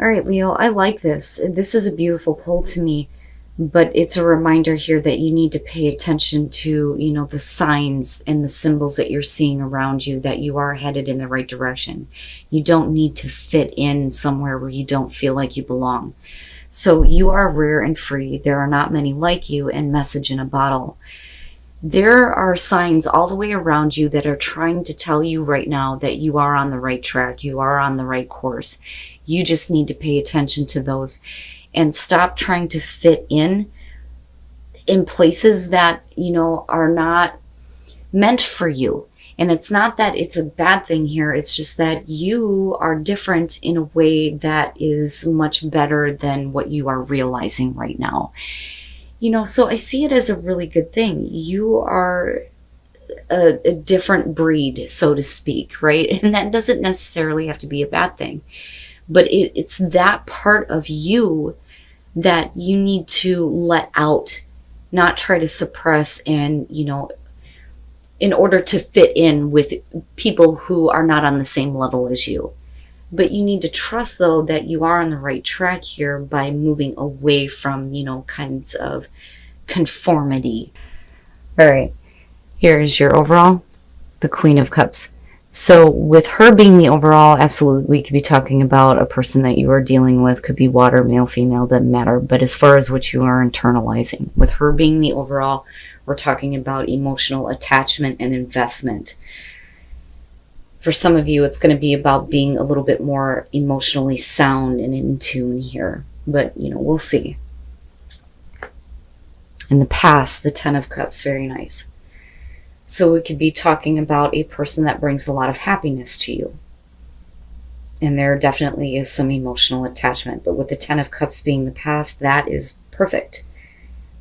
All right, Leo, I like this. This is a beautiful pull to me, but it's a reminder here that you need to pay attention to, the signs and the symbols that you're seeing around you, that you are headed in the right direction. You don't need to fit in somewhere where you don't feel like you belong. So you are rare and free. There are not many like you, and message in a bottle. There are signs all the way around you that are trying to tell you right now that you are on the right track, you are on the right course. You just need to pay attention to those and stop trying to fit in places that, are not meant for you. And it's not that it's a bad thing here, it's just that you are different in a way that is much better than what you are realizing right now. So I see it as a really good thing. You are a different breed, so to speak, right? And that doesn't necessarily have to be a bad thing. But it's that part of you that you need to let out, not try to suppress and, in order to fit in with people who are not on the same level as you. But you need to trust, though, that you are on the right track here by moving away from, kinds of conformity. All right, here is your overall, the Queen of Cups. So with her being the overall, absolutely, we could be talking about a person that you are dealing with. Could be water, male, female, doesn't matter. But as far as what you are internalizing, with her being the overall, we're talking about emotional attachment and investment. For some of you, it's going to be about being a little bit more emotionally sound and in tune here. But, we'll see. In the past, the Ten of Cups, very nice. So we could be talking about a person that brings a lot of happiness to you. And there definitely is some emotional attachment. But with the Ten of Cups being the past, that is perfect.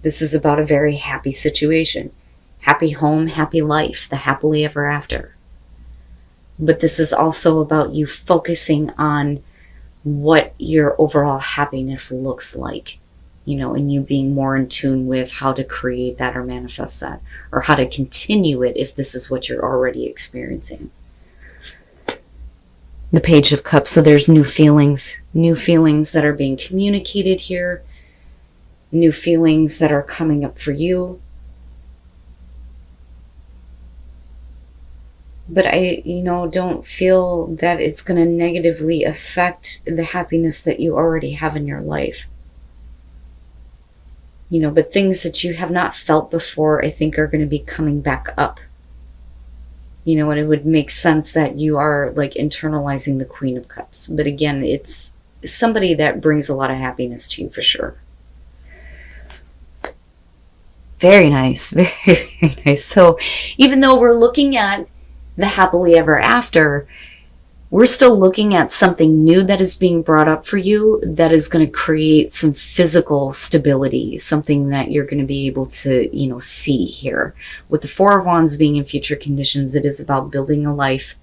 This is about a very happy situation. Happy home, happy life, the happily ever after. But this is also about you focusing on what your overall happiness looks like, and you being more in tune with how to create that or manifest that, or how to continue it if this is what you're already experiencing. The Page of Cups, so there's new feelings that are being communicated here, new feelings that are coming up for you. But I, don't feel that it's going to negatively affect the happiness that you already have in your life. But things that you have not felt before, I think, are going to be coming back up. And it would make sense that you are like internalizing the Queen of Cups. But again, it's somebody that brings a lot of happiness to you for sure. Very nice. Very, very nice. So even though we're looking at the happily ever after, we're still looking at something new that is being brought up for you that is going to create some physical stability, something that you're going to be able to, see here. With the Four of Wands being in future conditions, it is about building a life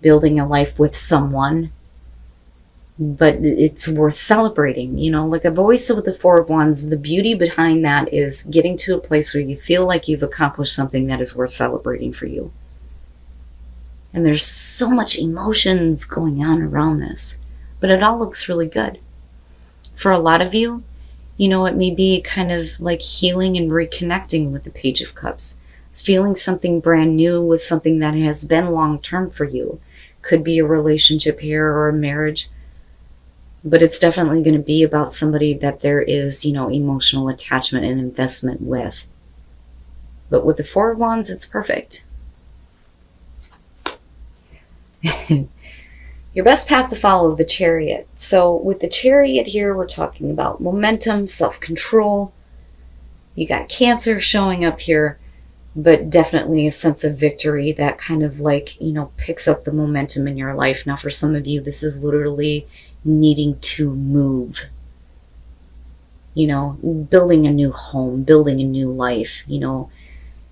with someone, but it's worth celebrating. Like I've always said with the Four of Wands, the beauty behind that is getting to a place where you feel like you've accomplished something that is worth celebrating for you. And there's so much emotions going on around this, but it all looks really good. For a lot of you, it may be kind of like healing and reconnecting with the Page of Cups. It's feeling something brand new with something that has been long-term for you. Could be a relationship here or a marriage, but it's definitely going to be about somebody that there is, emotional attachment and investment with. But with the Four of Wands, it's perfect. Your best path to follow, the Chariot. So with the Chariot here, we're talking about momentum, self-control. You got Cancer showing up here, but definitely a sense of victory that kind of like, picks up the momentum in your life. Now, for some of you, this is literally needing to move. Building a new home, building a new life,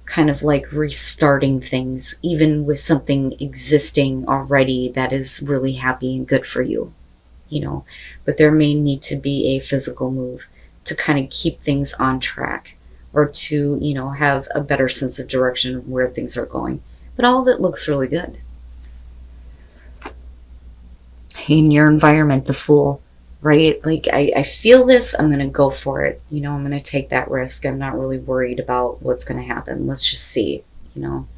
kind of like restarting things, even with something existing already that is really happy and good for you, but there may need to be a physical move to kind of keep things on track, or to, have a better sense of direction of where things are going. But all of it looks really good. In your environment, the Fool. right? Like, I feel this, I'm going to go for it. You know, I'm going to take that risk. I'm not really worried about what's going to happen. Let's just see, you know.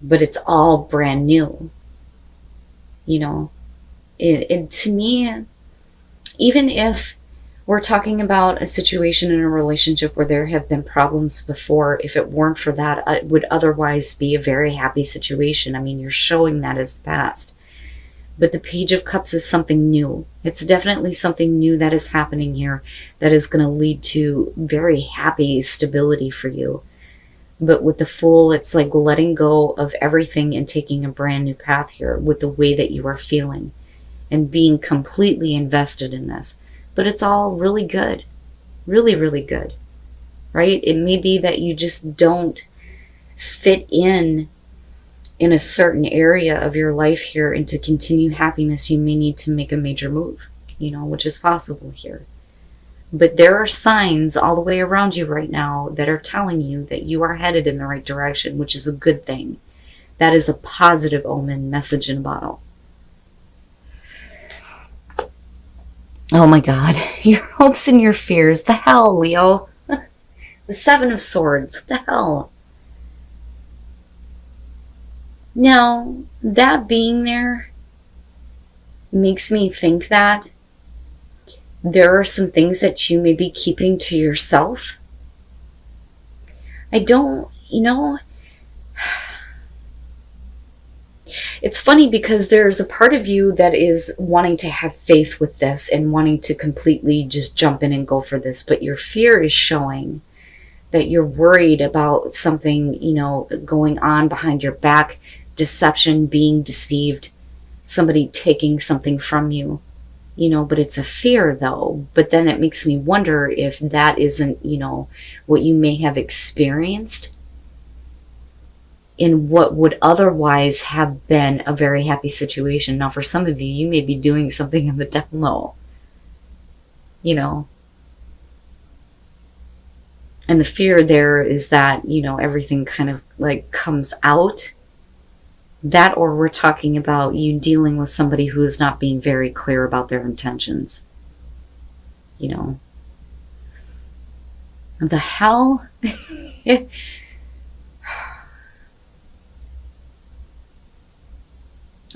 But it's all brand new, you know. To me, even if we're talking about a situation in a relationship where there have been problems before, if it weren't for that, it would otherwise be a very happy situation. I mean, you're showing that as the past. But the Page of Cups is something new. It's definitely something new that is happening here that is going to lead to very happy stability for you. But with the Fool, it's like letting go of everything and taking a brand new path here with the way that you are feeling and being completely invested in this. But it's all really good. Really, really good. Right? It may be that you just don't fit in a certain area of your life here, and to continue happiness, you may need to make a major move, you know, which is possible here. But there are signs all the way around you right now that are telling you that you are headed in the right direction, which is a good thing. That is a positive omen, message in a bottle. Oh my God, your hopes and your fears. The hell, Leo. The Seven of Swords. What the hell? Now, that being there makes me think that there are some things that you may be keeping to yourself. I don't, you know, it's funny because there's a part of you that is wanting to have faith with this and wanting to completely just jump in and go for this, but your fear is showing that you're worried about something, you know, going on behind your back, deception, being deceived, somebody taking something from you, you know, but it's a fear though. But then it makes me wonder if that isn't, you know, what you may have experienced in what would otherwise have been a very happy situation. Now, for some of you, you may be doing something in the down low, you know. And the fear there is that, you know, everything kind of like comes out. That, or we're talking about you dealing with somebody who is not being very clear about their intentions. You know. The hell?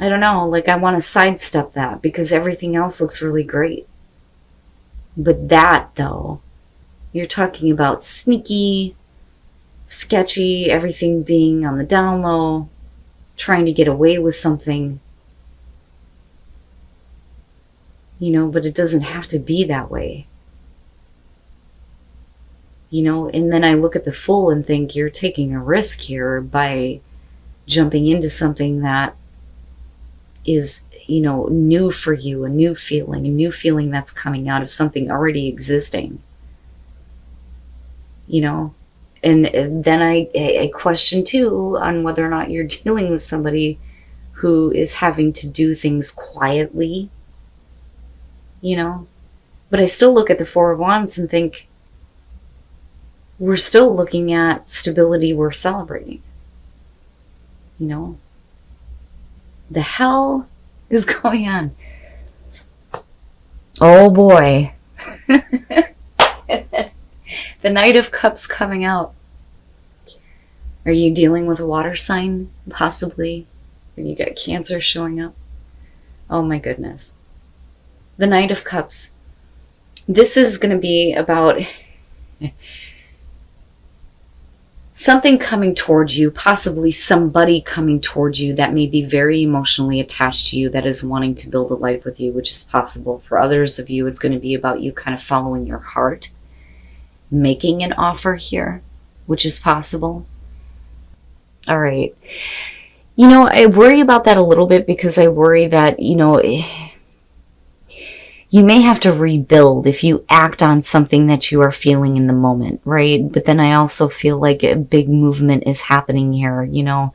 I don't know, like I want to sidestep that because everything else looks really great. But that, though, you're talking about sneaky, sketchy, everything being on the down low, trying to get away with something. You know, but it doesn't have to be that way. You know, and then I look at the Fool and think you're taking a risk here by jumping into something that is, you know, new for you, a new feeling that's coming out of something already existing. You know, and then I question too on whether or not you're dealing with somebody who is having to do things quietly, you know. But I still look at the Four of Wands and think we're still looking at stability we're celebrating, you know. The hell is going on? Oh boy. The Knight of Cups coming out. Are you dealing with a water sign, possibly? And you got Cancer showing up? Oh my goodness. The Knight of Cups. This is going to be about something coming towards you, possibly somebody coming towards you that may be very emotionally attached to you, that is wanting to build a life with you, which is possible. For others of you, it's going to be about you kind of following your heart, making an offer here, which is possible. All right. You know, I worry about that a little bit because I worry that, you know, you may have to rebuild if you act on something that you are feeling in the moment, right? But then I also feel like a big movement is happening here, you know.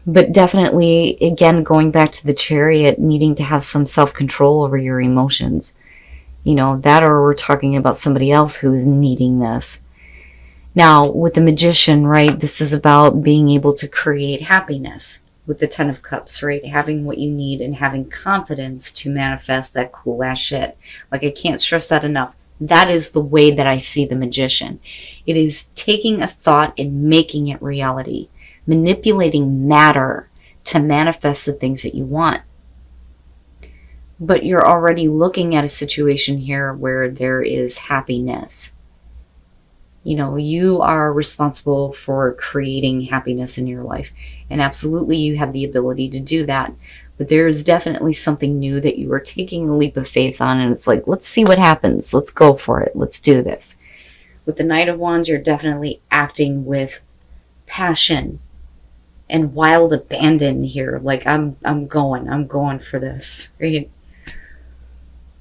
But definitely, again, going back to the Chariot, needing to have some self-control over your emotions. You know, that, or we're talking about somebody else who is needing this. Now, with the Magician, right, this is about being able to create happiness. with the Ten of Cups, right? Having what you need and having confidence to manifest that cool ass shit. Like, I can't stress that enough. That is the way that I see the magician. It is taking a thought and making it reality, manipulating matter to manifest the things that you want. But you're already looking at a situation here where there is happiness. You know, you are responsible for creating happiness in your life. And absolutely you have the ability to do that. But there is definitely something new that you are taking a leap of faith on. And it's like, let's see what happens. Let's go for it. Let's do this. With the Knight of Wands, you're definitely acting with passion and wild abandon here. Like, I'm going for this, right?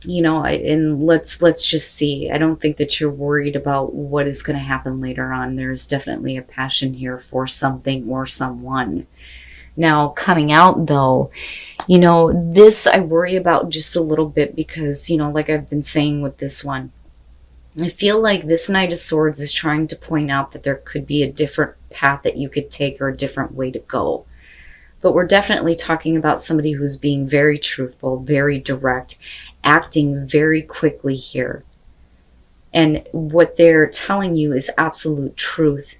You know, and let's just see. I don't think that you're worried about what is going to happen later on. There's definitely a passion here for something or someone. Now, coming out though, you know, this I worry about just a little bit because, you know, like I've been saying with this one, I feel like this Knight of Swords is trying to point out that there could be a different path that you could take or a different way to go. But we're definitely talking about somebody who's being very truthful, very direct, acting very quickly here. And what they're telling you is absolute truth.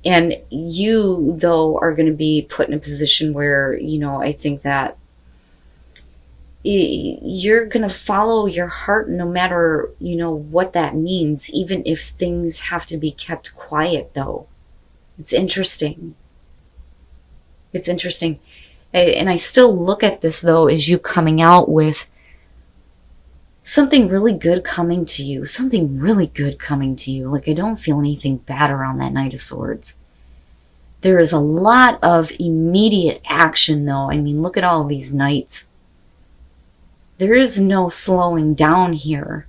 And you, though, are going to be put in a position where, you know, I think that you're going to follow your heart no matter, you know, what that means, even if things have to be kept quiet, though. It's interesting. It's interesting. And I still look at this, though, as you coming out with something really good coming to you. Something really good coming to you. Like, I don't feel anything bad around that Knight of Swords. There is a lot of immediate action, though. I mean, look at all of these knights. There is no slowing down here.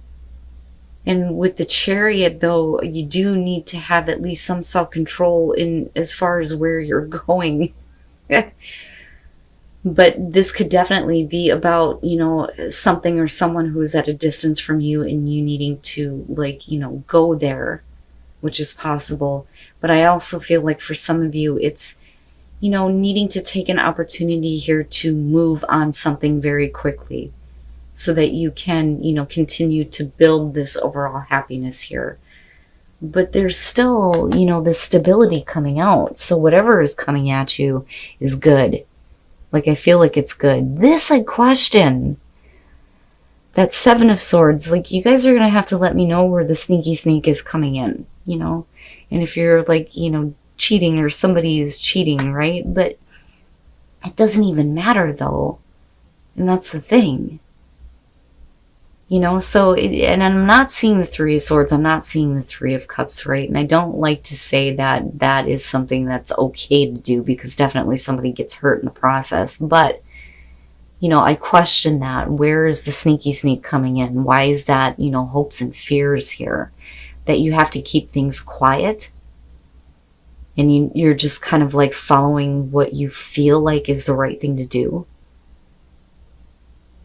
And with the Chariot, though, you do need to have at least some self-control in as far as where you're going. But this could definitely be about, you know, something or someone who is at a distance from you and you needing to, like, you know, go there, which is possible. But I also feel like for some of you, it's, you know, needing to take an opportunity here to move on something very quickly so that you can, you know, continue to build this overall happiness here. But there's still, you know, this stability coming out. So whatever is coming at you is good. Like, I feel like it's good. This I question. That Seven of Swords, like, you guys are going to have to let me know where the sneaky sneak is coming in, you know? And if you're, like, you know, cheating or somebody is cheating, right? But it doesn't even matter, though. And that's the thing. You know, so, and I'm not seeing the Three of Swords. I'm not seeing the Three of Cups, right? And I don't like to say that that is something that's okay to do because definitely somebody gets hurt in the process. But, you know, I question that. Where is the sneaky sneak coming in? Why is that, you know, hopes and fears here? That you have to keep things quiet? And you're just kind of like following what you feel like is the right thing to do?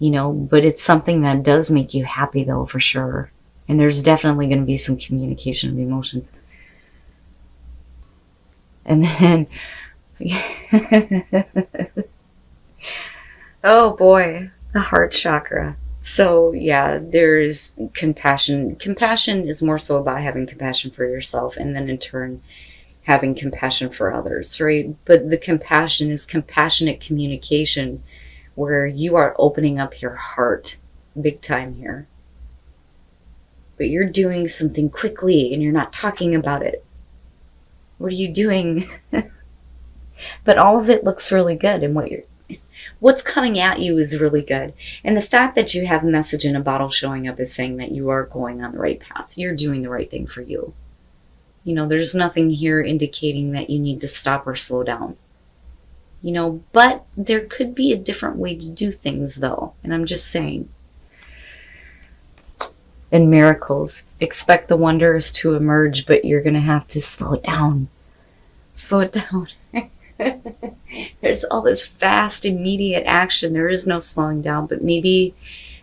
You know, but it's something that does make you happy, though, for sure. And there's definitely going to be some communication of emotions. And then, oh boy, the heart chakra. So yeah, there's compassion. Compassion is more so about having compassion for yourself and then in turn having compassion for others, right? But the compassion is compassionate communication where you are opening up your heart big time here. But you're doing something quickly and you're not talking about it. What are you doing? But all of it looks really good, and what's coming at you is really good. And the fact that you have a message in a bottle showing up is saying that you are going on the right path. You're doing the right thing for you. You know, there's nothing here indicating that you need to stop or slow down. You know, but there could be a different way to do things, though. And I'm just saying. And miracles. Expect the wonders to emerge, but you're going to have to slow it down. Slow it down. There's all this fast, immediate action. There is no slowing down, but maybe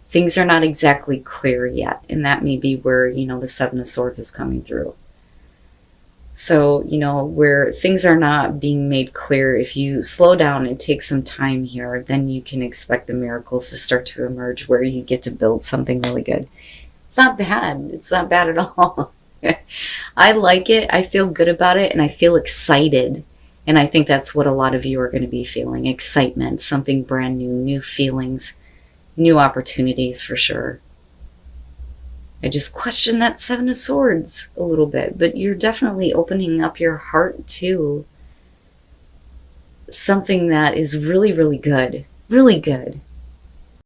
things are not exactly clear yet. And that may be where, you know, the Seven of Swords is coming through. So, where things are not being made clear, if you slow down and take some time here, then you can expect the miracles to start to emerge where you get to build something really good. It's not bad. It's not bad at all. I like it. I feel good about it, and I feel excited. And I think that's what a lot of you are going to be feeling: excitement, something brand new, new feelings, new opportunities for sure. I just question that Seven of Swords a little bit, but you're definitely opening up your heart to something that is really, really good. Really good.